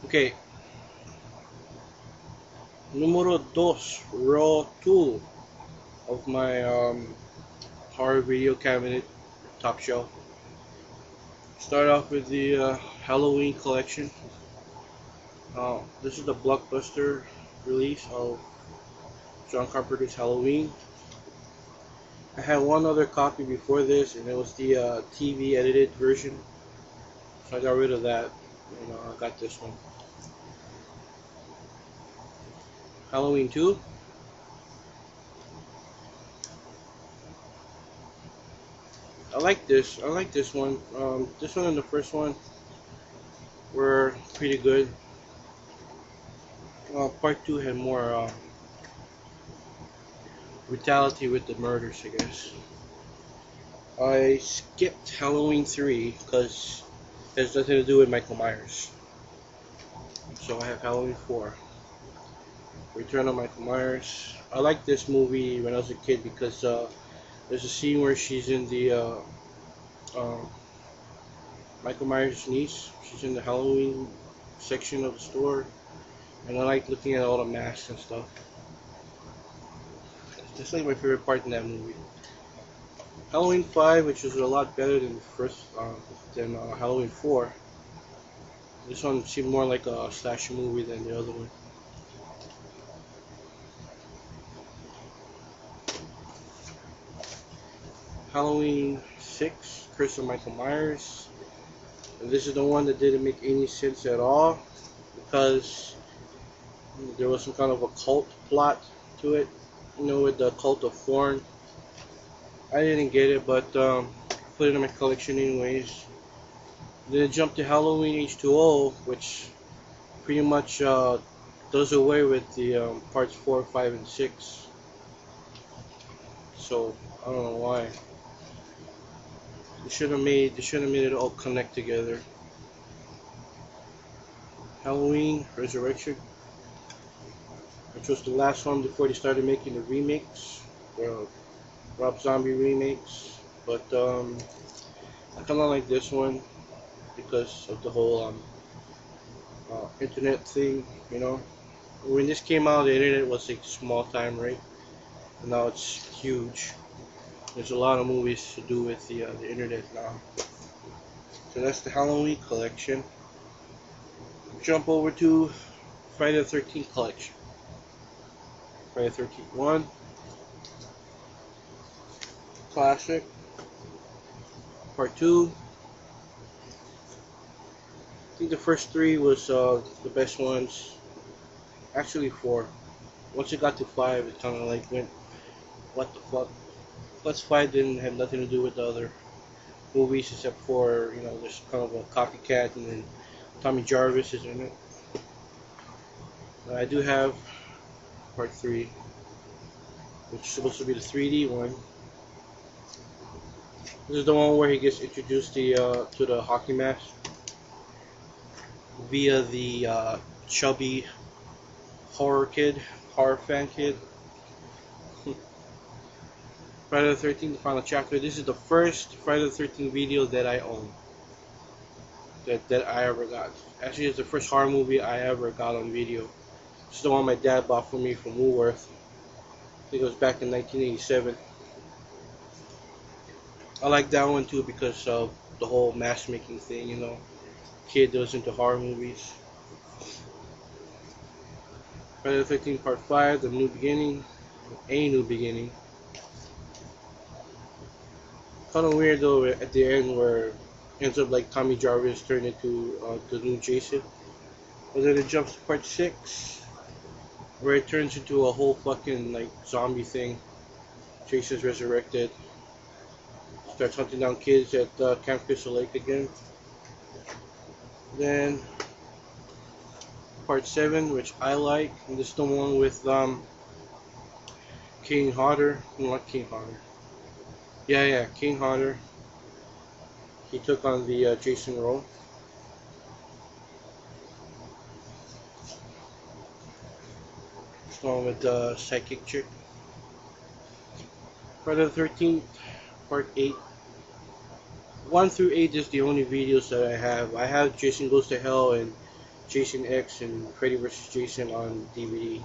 Okay, número dos, row 2 of my horror video cabinet top shelf. Start off with the Halloween collection. This is the blockbuster release of John Carpenter's Halloween. I had one other copy before this, and it was the TV edited version. So I got rid of that, and I got this one. Halloween 2. I like this. I like this one. This one and the first one were pretty good. Part 2 had more brutality with the murders, I guess. I skipped Halloween 3 because it has nothing to do with Michael Myers. So I have Halloween 4. Return of Michael Myers. I liked this movie when I was a kid because there's a scene where she's in the Michael Myers' niece. She's in the Halloween section of the store, and I like looking at all the masks and stuff. That's like my favorite part in that movie. Halloween 5, which is a lot better than the first, than Halloween 4. This one seemed more like a slasher movie than the other one. Halloween 6, Curse of Michael Myers. And this is the one that didn't make any sense at all because there was some kind of a cult plot to it, with the cult of Thorn. I didn't get it, but put it in my collection anyways. Then it jumped to Halloween H2O, which pretty much does away with the parts 4, 5, and 6. So I don't know why. They should have made it all connect together. Halloween Resurrection, which was the last one before they started making the remakes, Rob Zombie remakes. But I kind of like this one because of the whole internet thing. When this came out, the internet was like small time, right? And now it's huge. There's a lot of movies to do with the internet now. So that's the Halloween collection. Jump over to Friday the 13th collection. Friday the 13th 1. Classic. Part 2. I think the first 3 was the best ones. Actually 4. Once it got to 5, it kind of like went, what the fuck? Plus 5 didn't have nothing to do with the other movies except for, there's kind of a copycat, and then Tommy Jarvis is in it. I do have part 3, which is supposed to be the 3D one. This is the one where he gets introduced to the hockey mask via the chubby horror fan kid. Friday the 13th, the final chapter. This is the first Friday the 13th video that I own. That I ever got. Actually, it's the first horror movie I ever got on video. It's the one my dad bought for me from Woolworth. I think it was back in 1987. I like that one too because of the whole mask making thing, Kid that was into horror movies. Friday the 13th part 5, The New Beginning. A New Beginning. Kind of weird though at the end where it ends up like Tommy Jarvis turned into the new Jason. But then it jumps to part 6 where it turns into a whole fucking like zombie thing. Jason's resurrected. Starts hunting down kids at Camp Crystal Lake again. Then part 7, which I like, and this is the one with King Hodder. Not King Hodder. Yeah, King Hodder. He took on the Jason role. This one with the psychic chick. Friday the 13th, part 8. 1 through 8 is the only videos that I have. I have Jason Goes to Hell and Jason X and Freddy vs. Jason on DVD.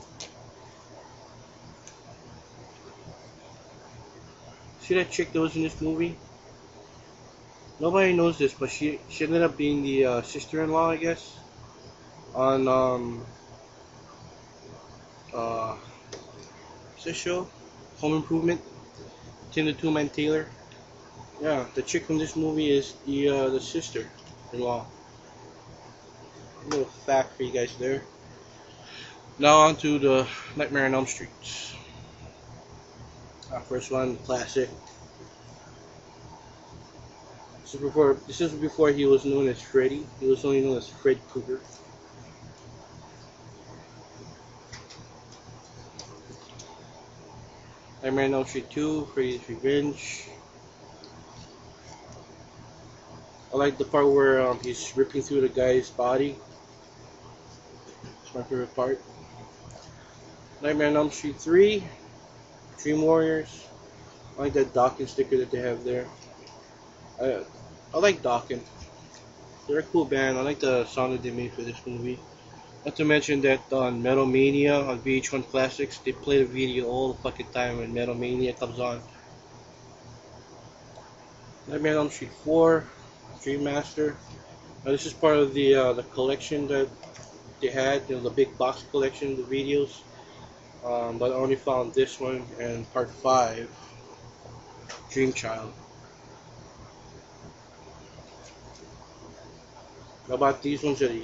See that chick that was in this movie? Nobody knows this, but she ended up being the sister-in-law, I guess, on what's this show? Home Improvement. Tina Two-Man Taylor. Yeah, the chick from this movie is the sister-in-law. A little fact for you guys there. Now on to the Nightmare on Elm Street. First one, classic. This is before he was known as Freddy. He was only known as Fred Krueger. Nightmare on Elm Street 2, Freddy's Revenge. I like the part where he's ripping through the guy's body. It's my favorite part. Nightmare on Elm Street 3, Dream Warriors. I like that Dawkins sticker that they have there. I like Dawkins. They're a cool band. I like the song that they made for this movie. Not to mention that on Metal Mania on VH1 Classics, they play the video all the fucking time when Metal Mania comes on. Nightmare on Elm Street 4, Dream Master. Now this is part of the collection that they had, you know, the big box collection, the videos. But I only found this one and part 5, Dream Child. How about these ones that I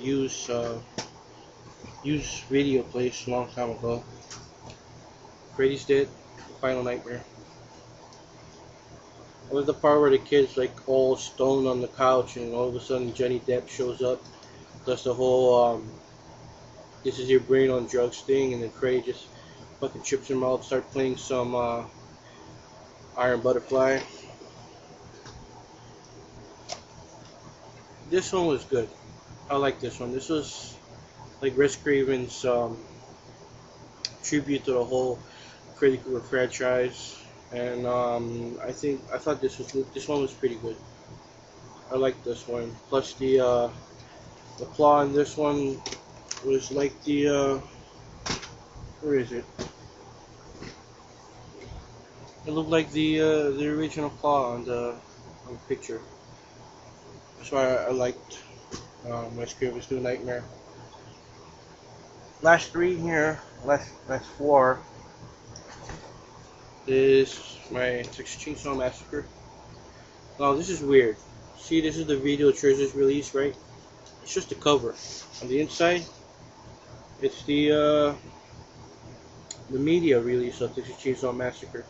used video place a long time ago? Freddy's Dead, Final Nightmare. I love the part where the kid's like all stoned on the couch and all of a sudden Johnny Depp shows up, does the whole this is your brain on drugs thing, and then Freddy just fucking trips him out, start playing some Iron Butterfly. This one was good. I like this one. This was like Wes Craven's tribute to the whole Freddy Krueger franchise, and I thought this one was pretty good. I like this one. Plus the claw in this one was like the where is it? It looked like the original claw on the picture. That's why I liked Wes Craven's New Nightmare. Last 3 here, last 4 is my Texas Chainsaw Massacre. Now this is weird. See, this is the video trailers release, right? It's just the cover. On the inside, it's the media release of Texas Chainsaw Massacre.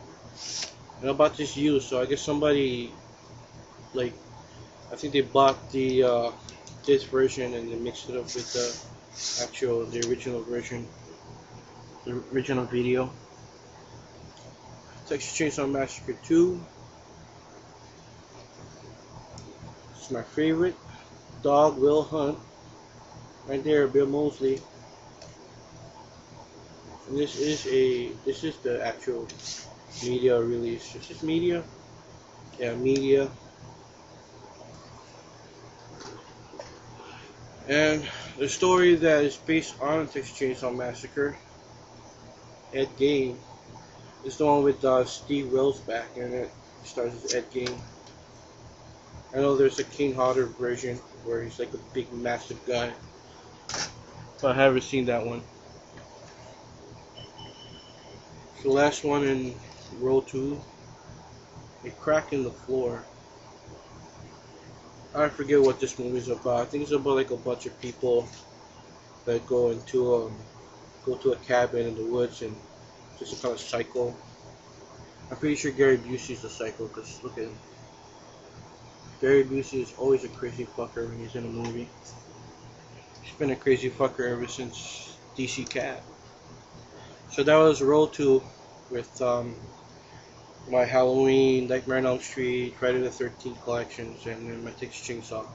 And I bought this used, so I guess somebody, like, I think they bought the this version and they mixed it up with the original version, the original video. Texas Chainsaw Massacre 2. This is my favorite. Dog Will Hunt. Right there, Bill Moseley. And this is the actual media release. Is this media? Yeah, media. And the story that is based on Texas Chainsaw Massacre, Ed Gein, is the one with Steve Railsback in it. It stars as Ed Gein. I know there's a Kane Hodder version where he's like a big, massive guy, but I haven't seen that one. The last one in row 2, a crack in the floor. I forget what this movie is about. I think it's about like a bunch of people that go to a cabin in the woods and just a kind of psycho. I'm pretty sure Gary Busey's a psycho because look at him. Gary Busey is always a crazy fucker when he's in a movie. He's been a crazy fucker ever since DC Cat. So that was row 2 with my Halloween, Nightmare on Elm Street, Friday the 13th collections, and then my Texas Chainsaw.